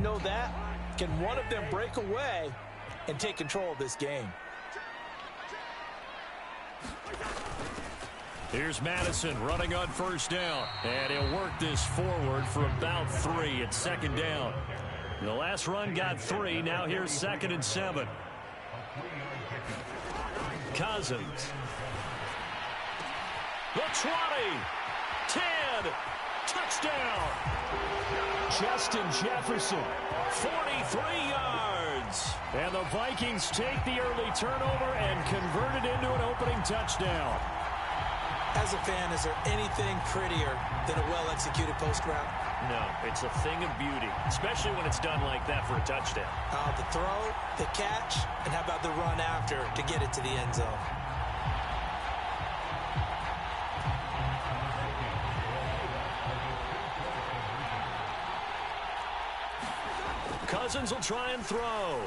know that? Can one of them break away and take control of this game? Here's Madison running on first down. And he'll work this forward for about 3 at second down. The last run got 3. Now here's 2nd and 7. Cousins. The 20. 10. Touchdown. Justin Jefferson. 43 yards. And the Vikings take the early turnover and convert it into an opening touchdown. As a fan, is there anything prettier than a well-executed post route? No, it's a thing of beauty, especially when it's done like that for a touchdown. The throw, the catch, and how about the run after to get it to the end zone? Cousins will try and throw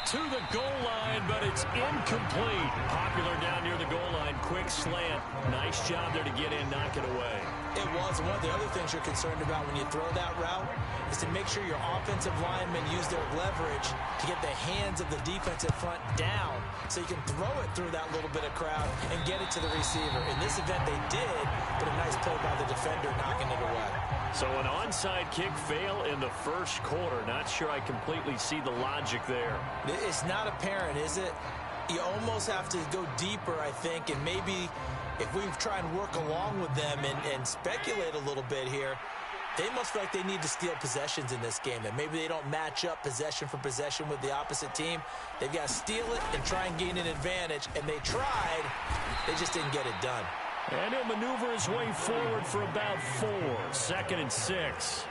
to the goal line, but it's incomplete. Popular down near the goal line. Quick slant. Nice job there to get in, knock it away. It was. One of the other things you're concerned about when you throw that route is to make sure your offensive linemen use their leverage to get the hands of the defensive front down so you can throw it through that little bit of crowd and get it to the receiver. In this event, they did, but a nice play by the defender knocking it away. So an onside kick fail in the first quarter. Not sure I completely see the logic there. It's not apparent, is it? You almost have to go deeper, I think, and maybe if we try and work along with them and speculate a little bit here, they must feel like they need to steal possessions in this game, and maybe they don't match up possession for possession with the opposite team. They've got to steal it and try and gain an advantage, and they tried. They just didn't get it done. And he'll maneuver his way forward for about 4. 2nd and 6.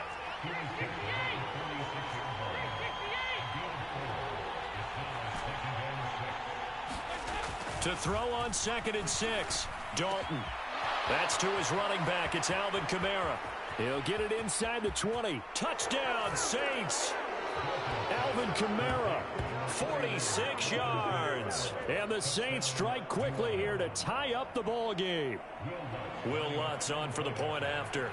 To throw on 2nd and 6. Dalton. That's to his running back. It's Alvin Kamara. He'll get it inside the 20. Touchdown, Saints. Alvin Kamara, 46 yards. And the Saints strike quickly here to tie up the ball game. Will Lutz on for the point after.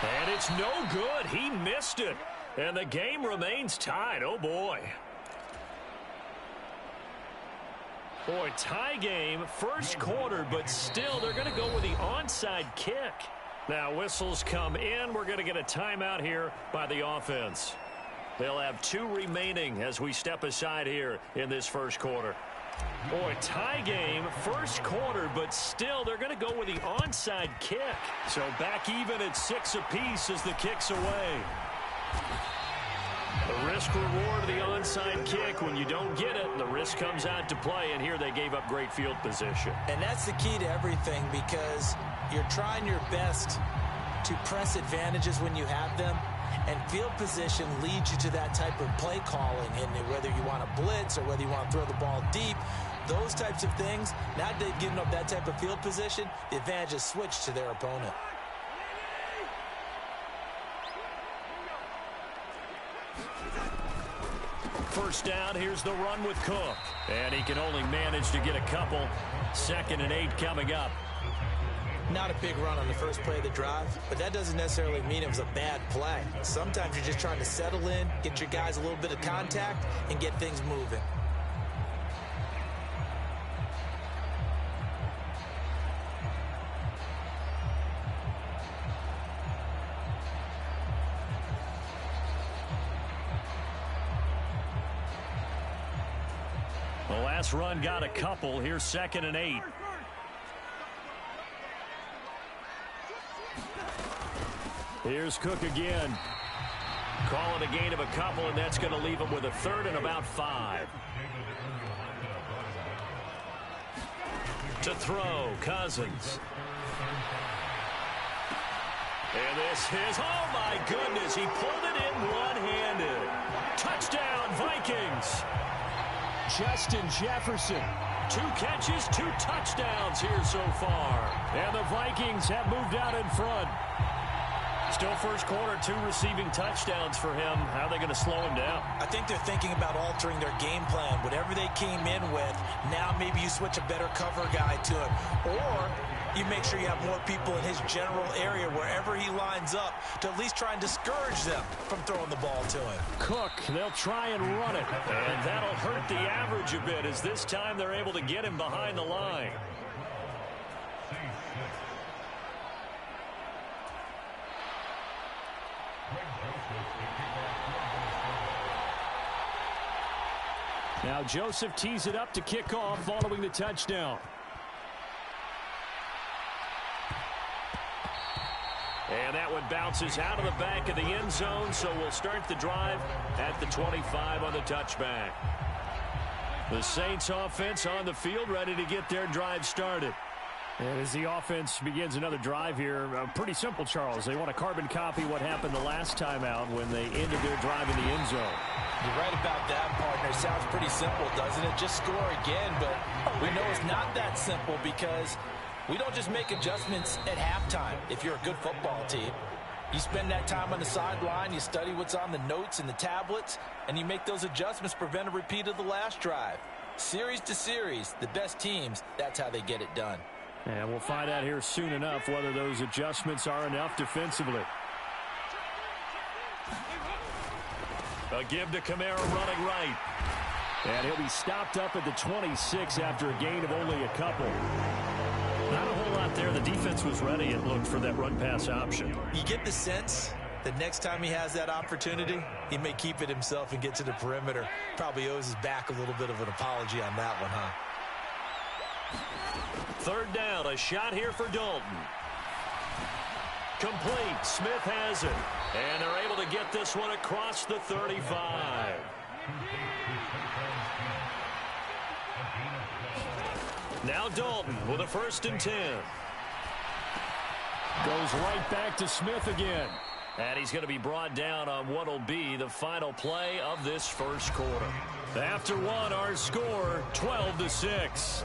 And it's no good. He missed it. And the game remains tied. Oh, boy. Boy, tie game, first quarter, but still they're going to go with the onside kick. Now whistles come in. We're going to get a timeout here by the offense. They'll have 2 remaining as we step aside here in this first quarter. Boy, tie game, first quarter, but still they're going to go with the onside kick. So back even at 6 apiece as the kick's away. The risk-reward of the onside kick, when you don't get it, the risk comes out to play, and here they gave up great field position. And that's the key to everything, because you're trying your best to press advantages when you have them, and field position leads you to that type of play calling, and whether you want to blitz or whether you want to throw the ball deep, those types of things, now that they've given up that type of field position, the advantage is switched to their opponent. First down, here's the run with Cook. And he can only manage to get a couple. 2nd and 8 coming up. Not a big run on the first play of the drive, but that doesn't necessarily mean it was a bad play. Sometimes you're just trying to settle in, get your guys a little bit of contact, and get things moving. The last run got a couple. Here's 2nd and 8. Here's Cook again. Call it a gain of a couple, and that's going to leave him with a 3rd and about 5. To throw, Cousins. And this is, oh my goodness, he pulled it in one-handed. Touchdown, Vikings. Justin Jefferson. 2 catches, 2 touchdowns here so far. And the Vikings have moved out in front. Still first quarter, 2 receiving touchdowns for him. How are they going to slow him down? I think they're thinking about altering their game plan. Whatever they came in with, now maybe you switch a better cover guy to it. Or you make sure you have more people in his general area wherever he lines up to at least try and discourage them from throwing the ball to him. Cook, they'll try and run it, and that'll hurt the average a bit as this time they're able to get him behind the line. Now Joseph tees it up to kick off following the touchdown. And that one bounces out of the back of the end zone, so we'll start the drive at the 25 on the touchback. The Saints offense on the field ready to get their drive started. And as the offense begins another drive here, pretty simple, Charles. They want to carbon copy what happened the last time out when they ended their drive in the end zone. You're right about that, partner. Sounds pretty simple, doesn't it? Just score again, but we know it's not that simple because we don't just make adjustments at halftime if you're a good football team. You spend that time on the sideline, you study what's on the notes and the tablets, and you make those adjustments to prevent a repeat of the last drive. Series to series, the best teams, that's how they get it done. And we'll find out here soon enough whether those adjustments are enough defensively. A give to Kamara running right. And he'll be stopped up at the 26 after a gain of only a couple. Not a whole lot there. The defense was ready, it looked, for that run-pass option. You get the sense that next time he has that opportunity, he may keep it himself and get to the perimeter. Probably owes his back a little bit of an apology on that one, huh? Third down, a shot here for Dalton. Complete. Smith has it. And they're able to get this one across the 35. Now Dalton with a 1st and 10. Goes right back to Smith again. And he's going to be brought down on what will be the final play of this first quarter. After one, our score, 12-6.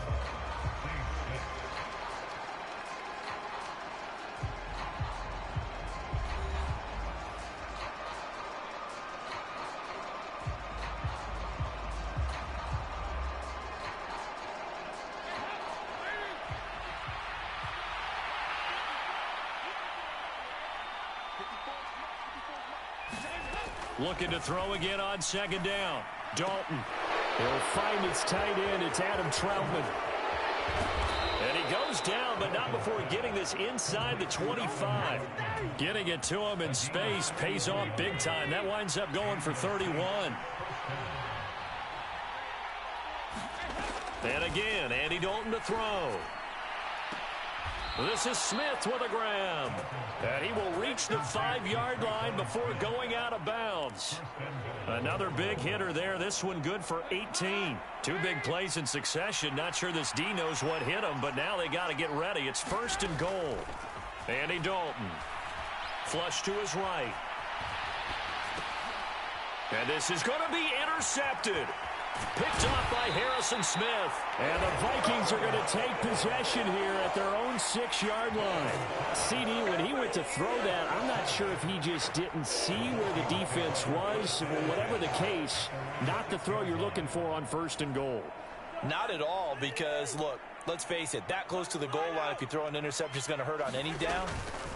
Looking to throw again on 2nd down. Dalton. He'll find his tight end. It's Adam Troutman. And he goes down, but not before getting this inside the 25. Getting it to him in space pays off big time. That winds up going for 31. And again, Andy Dalton to throw. This is Smith with a grab. And he will reach the 5-yard line before going out of bounds. Another big hitter there. This one good for 18. 2 big plays in succession. Not sure this D knows what hit him, but now they got to get ready. It's 1st and goal. Andy Dalton. Flush to his right. And this is going to be intercepted. Picked off by Harrison Smith. And the Vikings are going to take possession here at their own 6-yard line. CD, when he went to throw that, I'm not sure if he just didn't see where the defense was. Well, whatever the case, not the throw you're looking for on 1st and goal. Not at all, because, look, let's face it, that close to the goal line, if you throw an interception, is going to hurt on any down.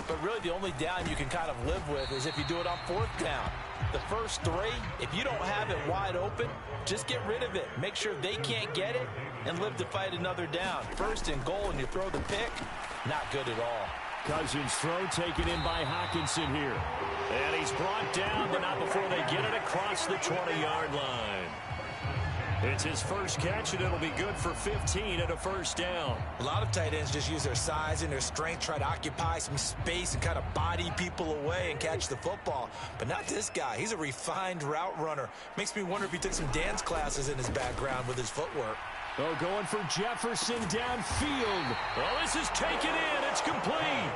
But really the only down you can kind of live with is if you do it on 4th down. The first 3, if you don't have it wide open, just get rid of it. Make sure they can't get it and live to fight another down. 1st and goal and you throw the pick, not good at all. Cousins' throw taken in by Hockenson here. And he's brought down, but not before they get it across the 20-yard line. It's his first catch, and it'll be good for 15 at a 1st down. A lot of tight ends just use their size and their strength, try to occupy some space and kind of body people away and catch the football. But not this guy. He's a refined route runner. Makes me wonder if he took some dance classes in his background with his footwork. Oh, going for Jefferson downfield. Oh, this is taken in. It's complete.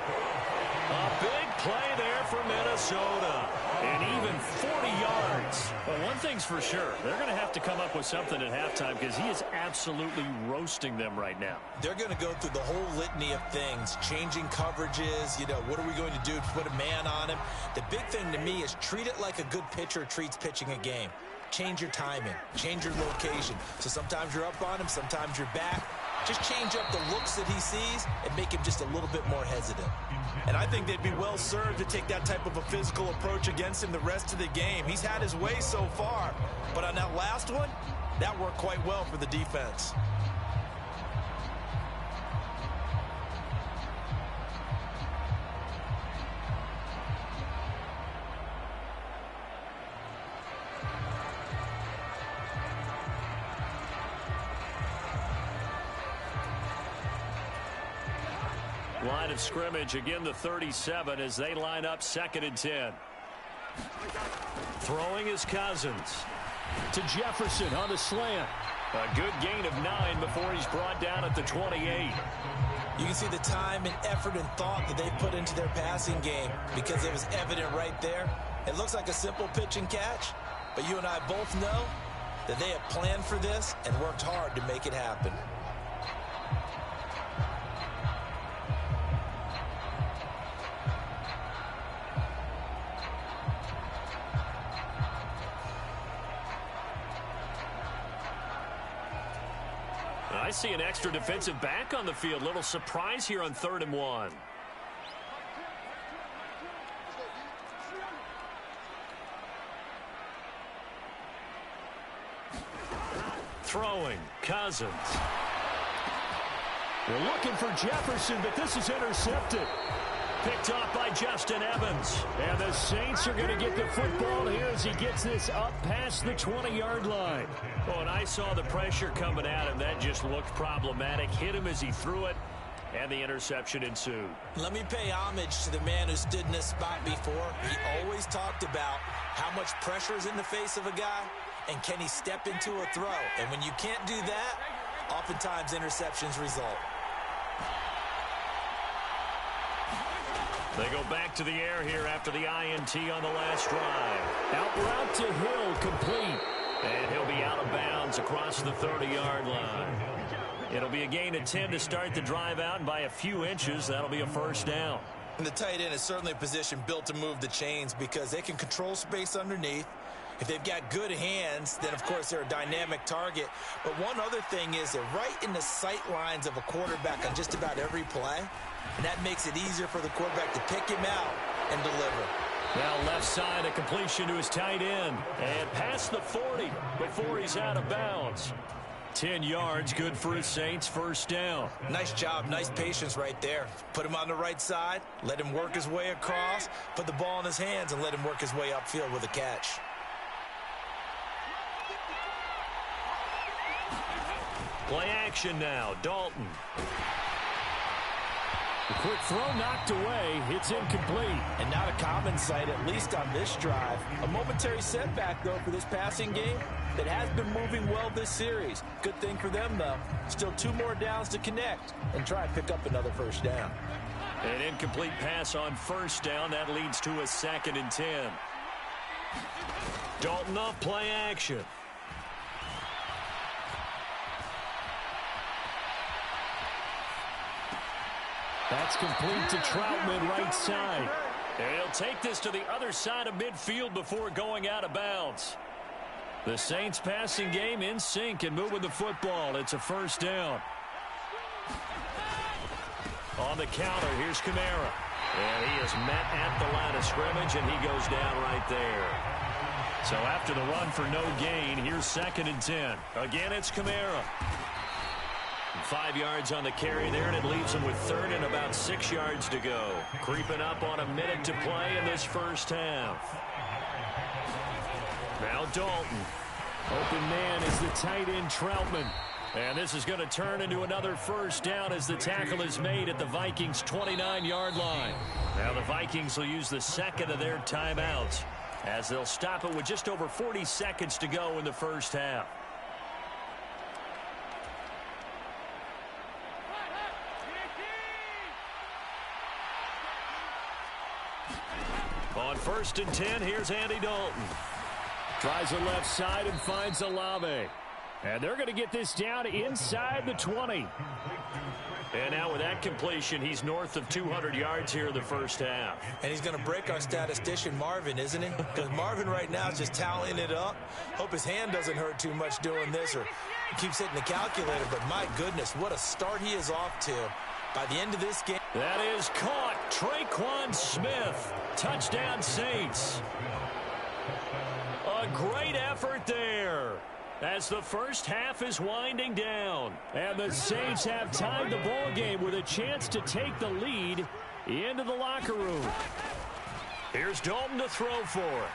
A big play there for Minnesota. And even 40 yards. Well, one thing's for sure. They're going to have to come up with something at halftime because he is absolutely roasting them right now. They're going to go through the whole litany of things, changing coverages, what are we going to do to put a man on him? The big thing to me is treat it like a good pitcher treats pitching a game. Change your timing, change your location. So sometimes you're up on him, sometimes you're back. Just change up the looks that he sees and make him just a little bit more hesitant. And I think they'd be well served to take that type of a physical approach against him the rest of the game. He's had his way so far, but on that last one, that worked quite well for the defense. Line of scrimmage, again the 37 as they line up 2nd and 10. Throwing is Cousins. To Jefferson on the slant. A good gain of 9 before he's brought down at the 28. You can see the time and effort and thought that they put into their passing game because it was evident right there. It looks like a simple pitch and catch, but you and I both know that they have planned for this and worked hard to make it happen. I see an extra defensive back on the field. Little surprise here on 3rd and 1. Throwing, Cousins. They're looking for Jefferson, but this is intercepted. Picked off by Justin Evans. And the Saints are going to get the football here as he gets this up past the 20-yard line. Oh, and I saw the pressure coming at him. That just looked problematic. Hit him as he threw it, and the interception ensued. Let me pay homage to the man who stood in this spot before. He always talked about how much pressure is in the face of a guy, and can he step into a throw. And when you can't do that, oftentimes interceptions result. They go back to the air here after the INT on the last drive. Out route to Hill, complete. And he'll be out of bounds across the 30-yard line. It'll be a gain of 10 to start the drive out, and by a few inches, that'll be a first down. And the tight end is certainly a position built to move the chains because they can control space underneath. If they've got good hands, then, of course, they're a dynamic target. But one other thing is they're right in the sight lines of a quarterback on just about every play. And that makes it easier for the quarterback to pick him out and deliver. Now left side, a completion to his tight end. And past the 40 before he's out of bounds. 10 yards, good for his Saints, first down. Nice job, nice patience right there. Put him on the right side, let him work his way across, put the ball in his hands, and let him work his way upfield with a catch. Play action now, Dalton. The quick throw knocked away. It's incomplete. And not a common sight, at least on this drive. A momentary setback, though, for this passing game that has been moving well this series. Good thing for them, though. Still 2 more downs to connect and try and pick up another first down. An incomplete pass on first down. That leads to a 2nd and 10. Dalton off play action. That's complete to Troutman, right side. And he'll take this to the other side of midfield before going out of bounds. The Saints passing game in sync and moving the football. It's a first down. On the counter, here's Kamara. And he is met at the line of scrimmage, and he goes down right there. So after the run for no gain, here's 2nd and 10. Again, it's Kamara. 5 yards on the carry there, and it leaves him with 3rd and about 6 yards to go. Creeping up on a minute to play in this first half. Now Dalton. Open man is the tight end Troutman. And this is going to turn into another first down as the tackle is made at the Vikings' 29-yard line. Now the Vikings will use the 2nd of their timeouts as they'll stop it with just over 40 seconds to go in the first half. On 1st and 10, here's Andy Dalton. Tries the left side and finds Olave. And they're going to get this down inside the 20. And now with that completion, he's north of 200 yards here in the first half. And he's going to break our statistician, Marvin, isn't he? Because Marvin right now is just tallying it up. Hope his hand doesn't hurt too much doing this, or Keeps hitting the calculator, but my goodness, what a start he is off to. By the end of this game. That is caught. Tre'Quan Smith. Touchdown, Saints. A great effort there as the first half is winding down. And the Saints have tied the ball game with a chance to take the lead into the locker room. Here's Dalton to throw for.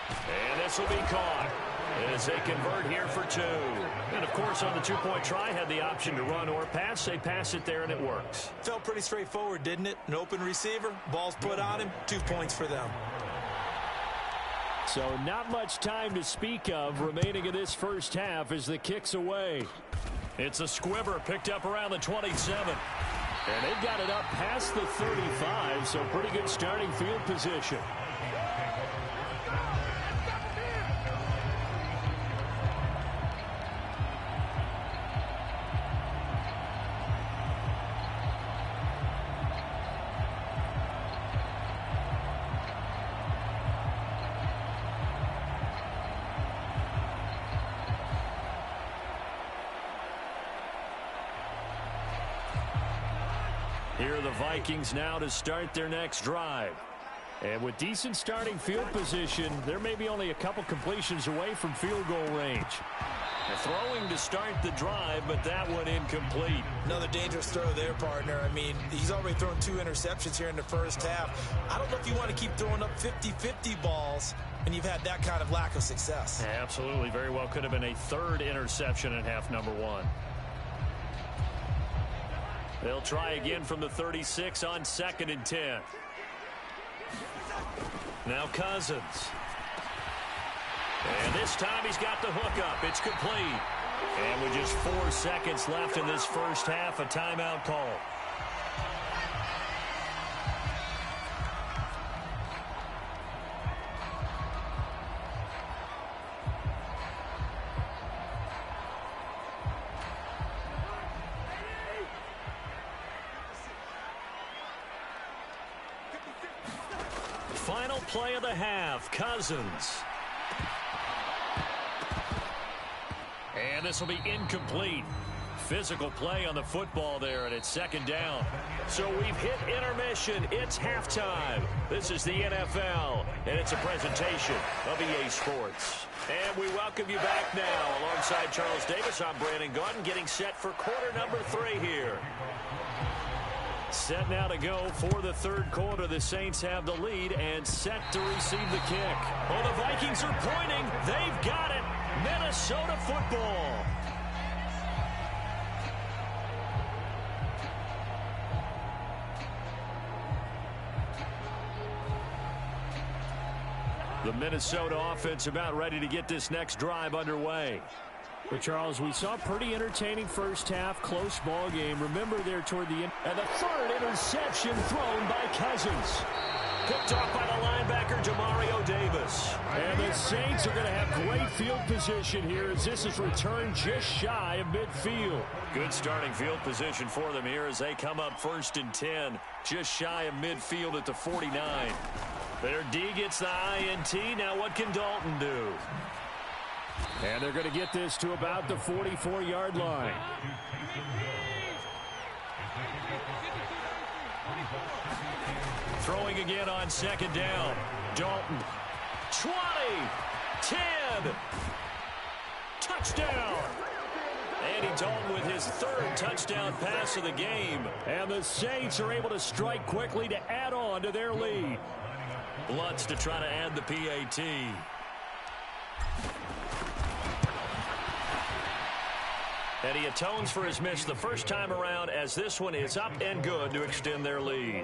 And this will be caught as they convert here for 2. And, of course, on the two-point try, had the option to run or pass. They pass it there, and it works. Felt pretty straightforward, didn't it? An open receiver, ball's put on him, 2 points for them. So not much time to speak of remaining in this first half as the kick's away. It's a squibber picked up around the 27. And they've got it up past the 35, so pretty good starting field position. Here are the Vikings now to start their next drive. And with decent starting field position, there may be only a couple completions away from field goal range. They're throwing to start the drive, but that one incomplete. Another dangerous throw there, partner. I mean, he's already thrown 2 interceptions here in the first half. I don't know if you want to keep throwing up 50-50 balls when you've had that kind of lack of success. Absolutely. Very well could have been a 3rd interception in half number 1. They'll try again from the 36 on 2nd and 10. Now Cousins. And this time he's got the hook up. It's complete. And with just 4 seconds left in this first half, a timeout call. Final play of the half, Cousins. And this will be incomplete. Physical play on the football there, and it's 2nd down. So we've hit intermission. It's halftime. This is the NFL, and it's a presentation of EA Sports. And we welcome you back now. Alongside Charles Davis, I'm Brandon Gaudin, getting set for quarter number 3 here. Set now to go for the 3rd quarter. The Saints have the lead and set to receive the kick. Oh, the Vikings are pointing. They've got it. Minnesota football. The Minnesota offense about ready to get this next drive underway. But, Charles, we saw a pretty entertaining first half, close ball game. Remember there toward the end. And the 3rd interception thrown by Cousins. Picked off by the linebacker, Demario Davis. And the Saints are going to have great field position here as this is returned just shy of midfield. Good starting field position for them here as they come up 1st and 10, just shy of midfield at the 49. Their D gets the INT. Now what can Dalton do? And they're going to get this to about the 44-yard line. Throwing again on 2nd down. Dalton. 20. 10. Touchdown. Andy Dalton with his 3rd touchdown pass of the game. And the Saints are able to strike quickly to add on to their lead. Lutz to try to add the PAT. And he atones for his miss the first time around as this one is up and good to extend their lead.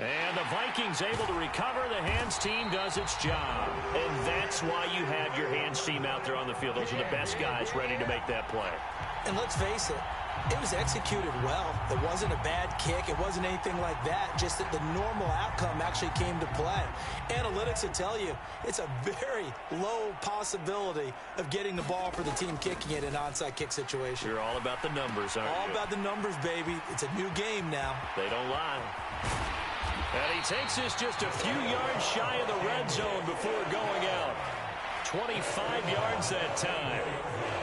And the Vikings able to recover. The hands team does its job. And that's why you have your hands team out there on the field. Those are the best guys ready to make that play. And let's face it, It was executed well. It wasn't a bad kick. It wasn't anything like that. Just that the normal outcome actually came to play. Analytics will tell you it's a very low possibility of getting the ball for the team kicking it in an onside kick situation. You're all about the numbers, aren't you? All about the numbers, baby. It's a new game now. They don't lie. And he takes us just a few yards shy of the red zone before going out. 25 yards that time.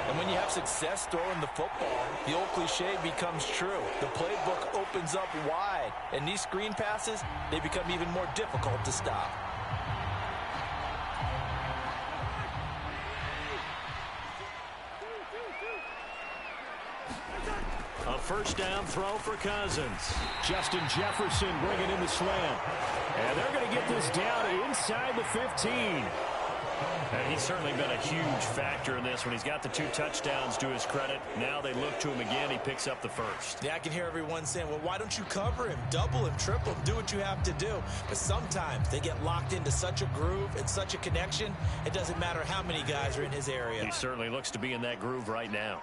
And when you have success throwing the football, the old cliche becomes true. The playbook opens up wide, and these screen passes, they become even more difficult to stop. A first down throw for Cousins. Justin Jefferson bringing in the slant. And they're going to get this down inside the 15. And he's certainly been a huge factor in this when he's got the 2 touchdowns to his credit. Now they look to him again. He picks up the first. Yeah, I can hear everyone saying, well, why don't you cover him, double him, triple him, do what you have to do. But sometimes they get locked into such a groove and such a connection, it doesn't matter how many guys are in his area. He certainly looks to be in that groove right now.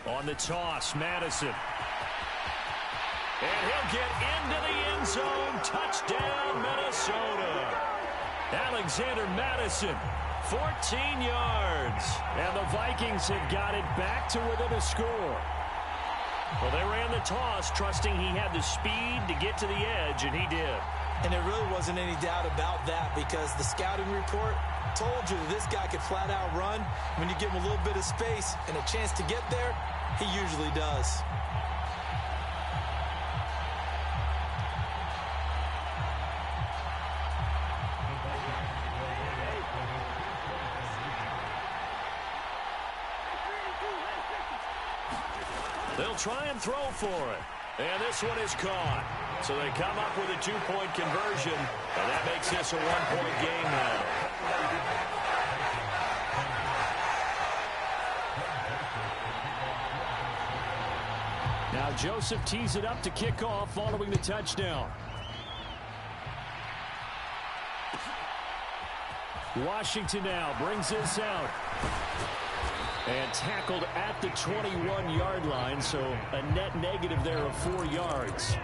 On the toss, Madison. And he'll get into the end zone. Touchdown, Minnesota. Alexander Madison, 14 yards. And the Vikings have got it back to within a score. Well, they ran the toss, trusting he had the speed to get to the edge, and he did. And there really wasn't any doubt about that because the scouting report told you that this guy could flat out run. When you give him a little bit of space and a chance to get there, he usually does. They'll try and throw for it. And this one is caught. So they come up with a 2-point conversion, and that makes this a 1-point game now. Now Joseph tees it up to kick off following the touchdown. Washington now brings this out. And tackled at the 21-yard line, so a net negative there of 4 yards.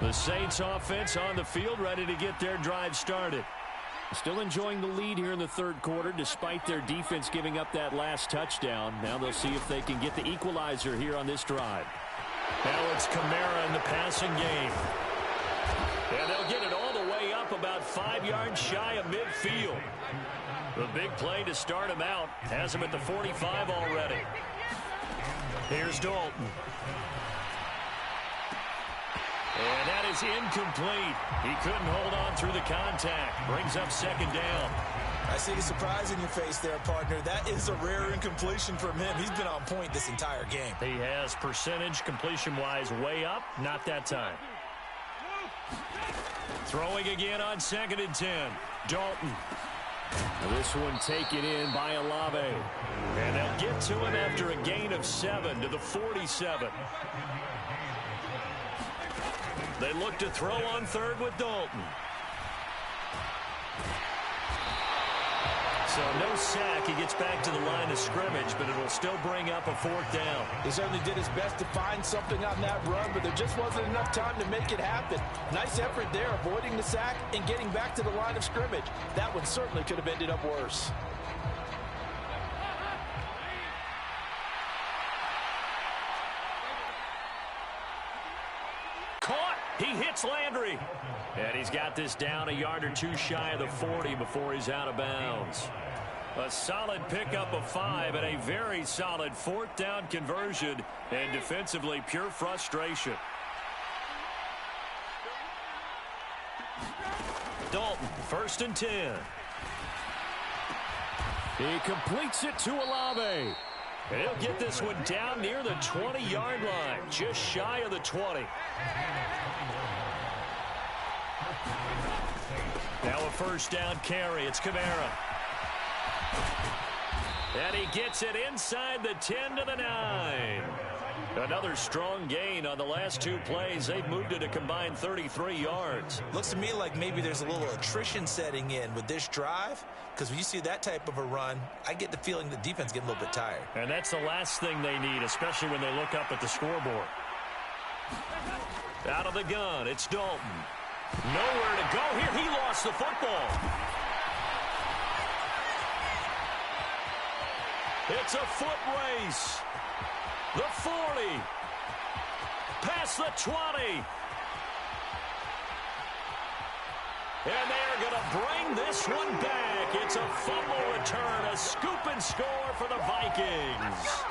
The Saints offense on the field, ready to get their drive started. Still enjoying the lead here in the third quarter, despite their defense giving up that last touchdown. Now they'll see if they can get the equalizer here on this drive. Now it's Kamara in the passing game. And they'll get it all the way up about 5 yards shy of midfield. The big play to start him out. Has him at the 45 already. Here's Dalton. And that is incomplete. He couldn't hold on through the contact. Brings up second down. I see the surprise in your face there, partner. That is a rare incompletion from him. He's been on point this entire game. He has percentage completion-wise way up. Not that time. Throwing again on 2nd and 10. Dalton. This one taken in by Olave. And they'll get to him after a gain of 7 to the 47. They look to throw on 3rd with Dalton. So no sack. He gets back to the line of scrimmage, but it'll still bring up a 4th down. He certainly did his best to find something on that run, but there just wasn't enough time to make it happen. Nice effort there, avoiding the sack and getting back to the line of scrimmage. That one certainly could have ended up worse. Caught. He hits Landry. And he's got this down a yard or 2 shy of the 40 before he's out of bounds. A solid pickup of 5 and a very solid 4th down conversion. And defensively, pure frustration. Dalton, 1st and 10. He completes it to Olave. And he'll get this one down near the 20-yard line, just shy of the 20. Now a 1st down carry. It's Kamara. And he gets it inside the 10 to the 9. Another strong gain on the last two plays. They've moved it a combined 33 yards. Looks to me like maybe there's a little attrition setting in with this drive, because when you see that type of a run, I get the feeling the defense getting a little bit tired. And that's the last thing they need, especially when they look up at the scoreboard. Out of the gun, it's Dalton. Nowhere to go here. He lost the football. It's a foot race. The 40. Past the 20. And they're going to bring this one back. It's a fumble return, a scoop and score for the Vikings.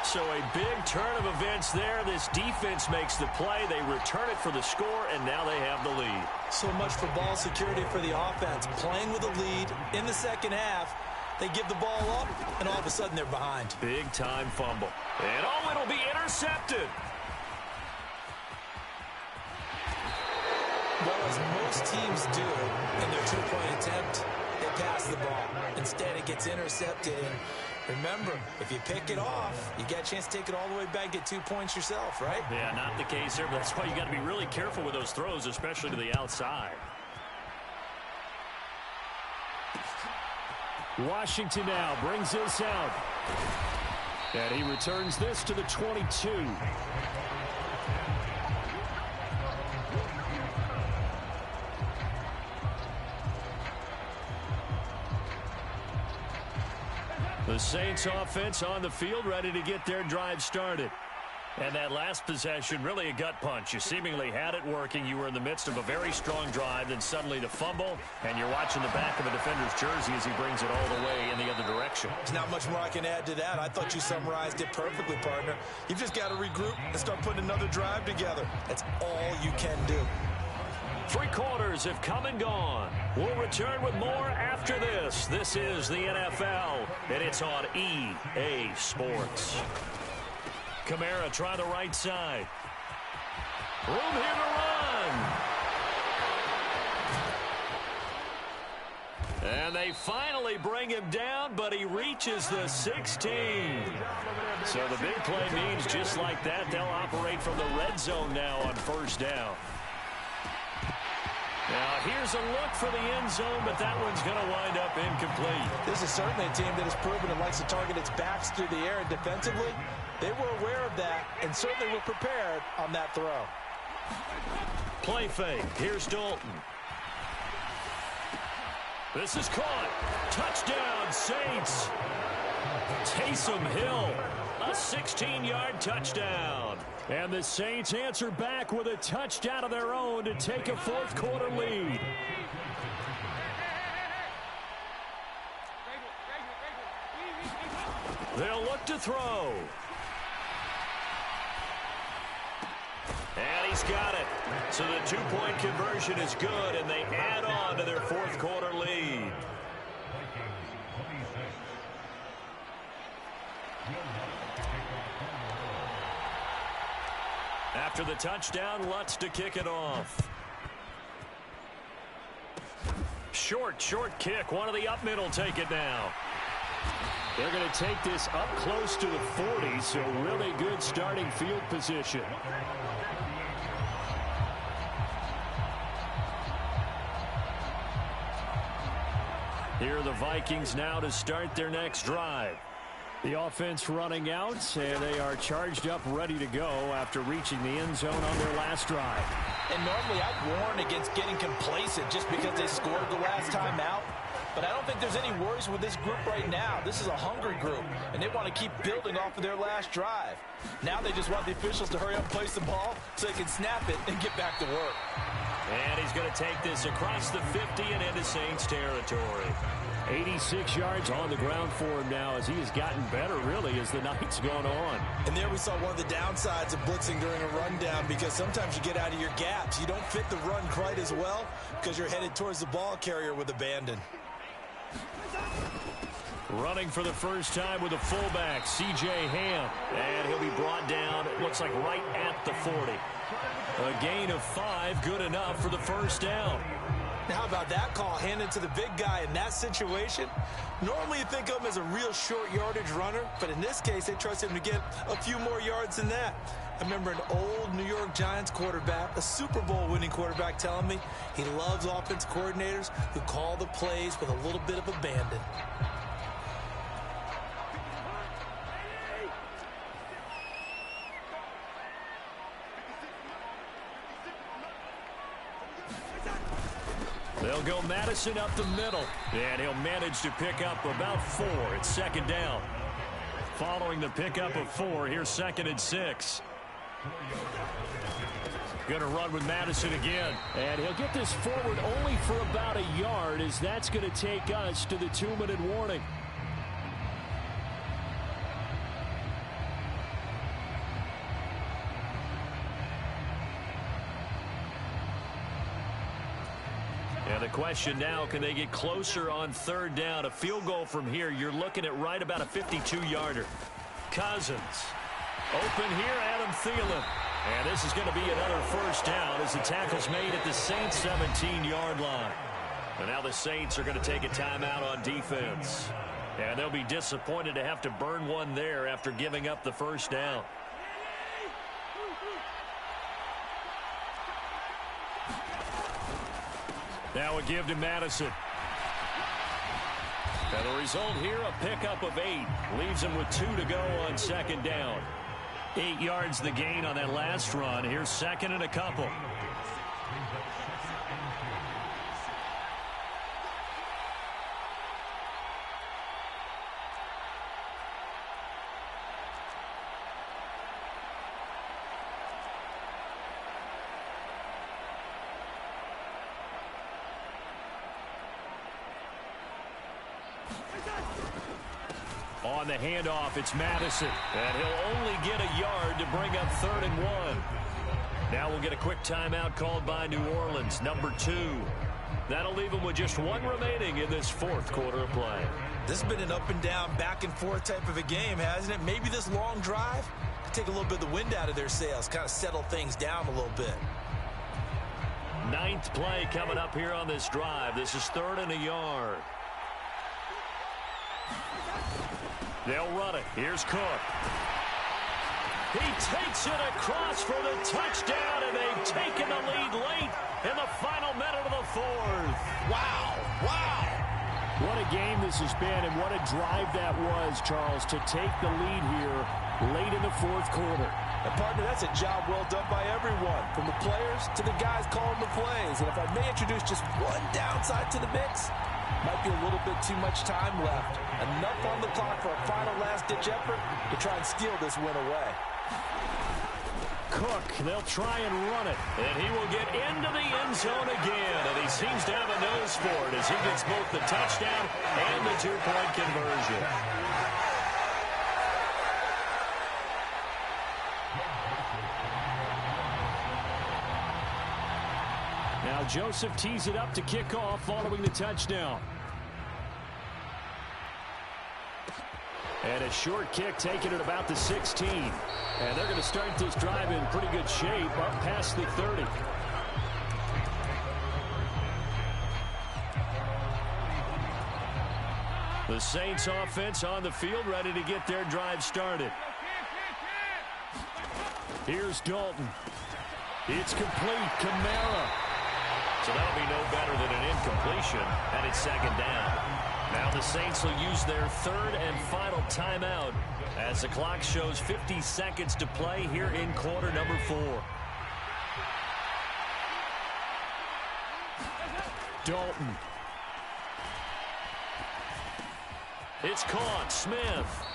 So a big turn of events there. This defense makes the play. They return it for the score, and now they have the lead. So much for ball security for the offense. Playing with a lead in the second half. They give the ball up, and all of a sudden they're behind. Big-time fumble. And, oh, it'll be intercepted. Well, as most teams do in their two-point attempt, they pass the ball. Instead, it gets intercepted. And remember, if you pick it off, you get a chance to take it all the way back, get 2 points yourself, right? Yeah, not the case here, but that's why you got to be really careful with those throws, especially to the outside. Washington now brings this out. And he returns this to the 22. The Saints offense on the field, ready to get their drive started. And that last possession, really a gut punch. You seemingly had it working. You were in the midst of a very strong drive, then suddenly the fumble, and you're watching the back of a defender's jersey as he brings it all the way in the other direction. There's not much more I can add to that. I thought you summarized it perfectly, partner. You've just got to regroup and start putting another drive together. That's all you can do. 3 quarters have come and gone. We'll return with more after this. This is the NFL, and it's on EA Sports. Kamara try the right side. Room here to run. And they finally bring him down, but he reaches the 16. So the big play means just like that, they'll operate from the red zone now on first down. Now, here's a look for the end zone, but that one's going to wind up incomplete. This is certainly a team that has proven it likes to target its backs through the air, and defensively, they were aware of that and certainly were prepared on that throw. Play fake. Here's Dalton. This is caught. Touchdown, Saints. Taysom Hill, a 16-yard touchdown. And the Saints answer back with a touchdown of their own to take a fourth-quarter lead. They'll look to throw. And he's got it. So the two-point conversion is good, and they add on to their fourth-quarter lead. After the touchdown, Lutz to kick it off. Short kick. One of the up middle take it now. They're going to take this up close to the 40, so really good starting field position. Here are the Vikings now to start their next drive. The offense running out, and they are charged up, ready to go after reaching the end zone on their last drive. And normally I'd warn against getting complacent just because they scored the last time out. But I don't think there's any worries with this group right now. This is a hungry group, and they want to keep building off of their last drive. Now they just want the officials to hurry up and place the ball so they can snap it and get back to work. And he's going to take this across the 50 and into Saints territory. 86 yards on the ground for him now as he has gotten better, really, as the night's gone on. And there we saw one of the downsides of blitzing during a rundown, because sometimes you get out of your gaps. You don't fit the run quite as well because you're headed towards the ball carrier with abandon. Running for the first time with a fullback, C.J. Ham. And he'll be brought down, it looks like right at the 40. A gain of 5, good enough for the first down. How about that call handed to the big guy in that situation? Normally you think of him as a real short yardage runner, but in this case they trust him to get a few more yards than that. I remember an old New York Giants quarterback, a Super Bowl winning quarterback, telling me he loves offense coordinators who call the plays with a little bit of abandon. They'll go Madison up the middle, and he'll manage to pick up about 4. It's second down. Following the pickup of 4, here's 2nd and 6. Going to run with Madison again. And he'll get this forward only for about a yard, as that's going to take us to the 2-minute warning. And the question now, can they get closer on 3rd down? A field goal from here, you're looking at right about a 52-yarder. Cousins. Open here, Adam Thielen. And this is going to be another 1st down as the tackle's made at the Saints' 17-yard line. And now the Saints are going to take a timeout on defense. And they'll be disappointed to have to burn one there after giving up the 1st down. Now a give to Madison. And the result here, a pickup of 8. Leaves him with 2 to go on 2nd down. 8 yards the gain on that last run. Here's 2nd and a couple. On the handoff, it's Madison. And he'll only get a yard to bring up 3rd and 1. Now we'll get a quick timeout called by New Orleans, number 2. That'll leave them with just 1 remaining in this 4th quarter of play. This has been an up and down, back and forth type of a game, hasn't it? Maybe this long drive could take a little bit of the wind out of their sails, kind of settle things down a little bit. 9th play coming up here on this drive. This is 3rd and a yard. They'll run it. Here's Cook. He takes it across for the touchdown, and they've taken the lead late in the final minute of the 4th. Wow. Wow. What a game this has been, and what a drive that was, Charles, to take the lead here late in the 4th quarter. And, partner, that's a job well done by everyone, from the players to the guys calling the plays. And if I may introduce just one downside to the mix, might be a little bit too much time left. Enough on the clock for a final last-ditch effort to try and steal this win away. Cook, they'll try and run it. And he will get into the end zone again. And he seems to have a nose for it as he gets both the touchdown and the 2-point conversion. Now Joseph tees it up to kick off following the touchdown. And a short kick taken at about the 16. And they're going to start this drive in pretty good shape up past the 30. The Saints offense on the field ready to get their drive started. Here's Dalton. It's complete. Kamara. So that'll be no better than an incompletion, and it's 2nd down. Now the Saints will use their 3rd and final timeout as the clock shows 50 seconds to play here in quarter number 4. Dalton. It's caught. Smith.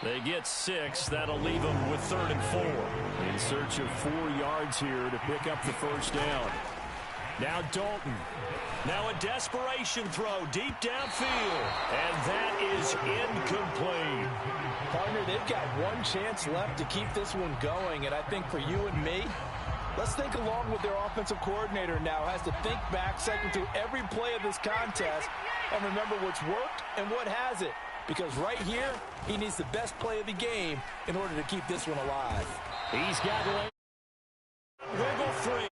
They get 6. That'll leave them with 3rd and 4. In search of 4 yards here to pick up the 1st down. Now Dalton. Now a desperation throw deep downfield. And that is incomplete. Partner, they've got one chance left to keep this one going. And I think for you and me, let's think along with their offensive coordinator now. Has to think back, cycle through every play of this contest, and remember what's worked and what hasn't. Because right here, he needs the best play of the game in order to keep this one alive. He's got wiggle free.